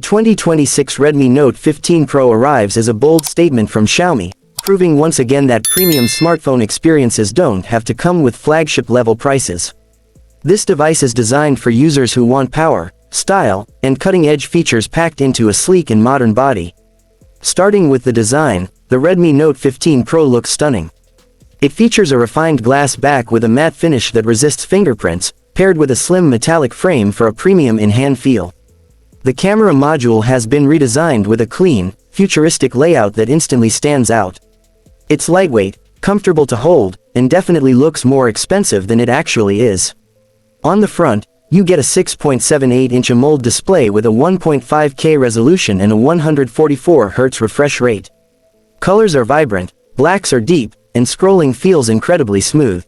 2026 Redmi Note 15 Pro arrives as a bold statement from Xiaomi, proving once again that premium smartphone experiences don't have to come with flagship-level prices. This device is designed for users who want power, style, and cutting-edge features packed into a sleek and modern body. Starting with the design, the Redmi Note 15 Pro looks stunning. It features a refined glass back with a matte finish that resists fingerprints, paired with a slim metallic frame for a premium in-hand feel. The camera module has been redesigned with a clean, futuristic layout that instantly stands out. It's lightweight, comfortable to hold, and definitely looks more expensive than it actually is. On the front, you get a 6.78-inch AMOLED display with a 1.5K resolution and a 144Hz refresh rate. Colors are vibrant, blacks are deep, and scrolling feels incredibly smooth.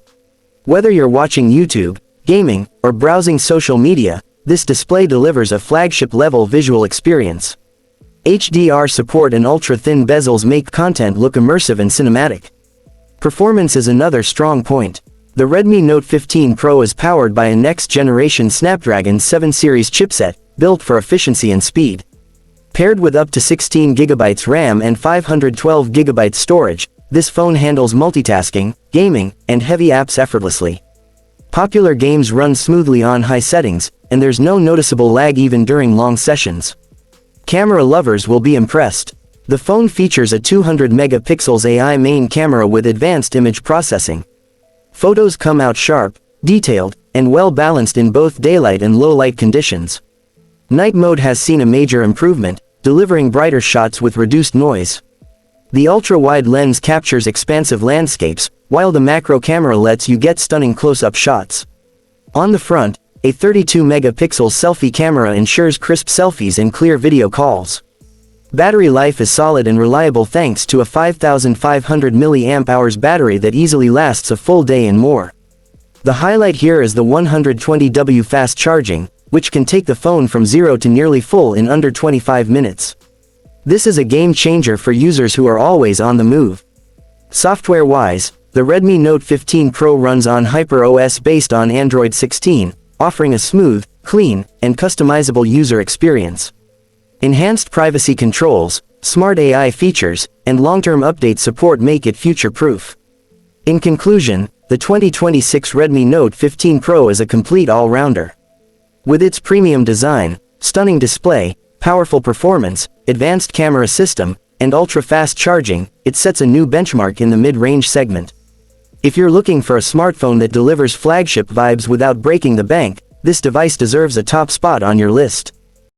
Whether you're watching YouTube, gaming, or browsing social media, this display delivers a flagship-level visual experience. HDR support and ultra-thin bezels make content look immersive and cinematic. Performance is another strong point. The Redmi Note 15 Pro is powered by a next-generation Snapdragon 7 series chipset, built for efficiency and speed. Paired with up to 16GB RAM and 512GB storage, this phone handles multitasking, gaming, and heavy apps effortlessly. Popular games run smoothly on high settings, and there's no noticeable lag even during long sessions. Camera lovers will be impressed. The phone features a 200-megapixels AI main camera with advanced image processing. Photos come out sharp, detailed, and well-balanced in both daylight and low-light conditions. Night mode has seen a major improvement, delivering brighter shots with reduced noise. The ultra-wide lens captures expansive landscapes, while the macro camera lets you get stunning close-up shots. On the front, a 32-megapixel selfie camera ensures crisp selfies and clear video calls. Battery life is solid and reliable thanks to a 5,500 mAh battery that easily lasts a full day and more. The highlight here is the 120W fast charging, which can take the phone from zero to nearly full in under 25 minutes. This is a game changer for users who are always on the move. Software-wise, the Redmi Note 15 Pro runs on HyperOS based on Android 16, offering a smooth, clean, and customizable user experience. Enhanced privacy controls, smart AI features, and long-term update support make it future-proof. In conclusion, the 2026 Redmi Note 15 Pro is a complete all-rounder. With its premium design, stunning display, powerful performance, advanced camera system, and ultra-fast charging, it sets a new benchmark in the mid-range segment. If you're looking for a smartphone that delivers flagship vibes without breaking the bank, this device deserves a top spot on your list.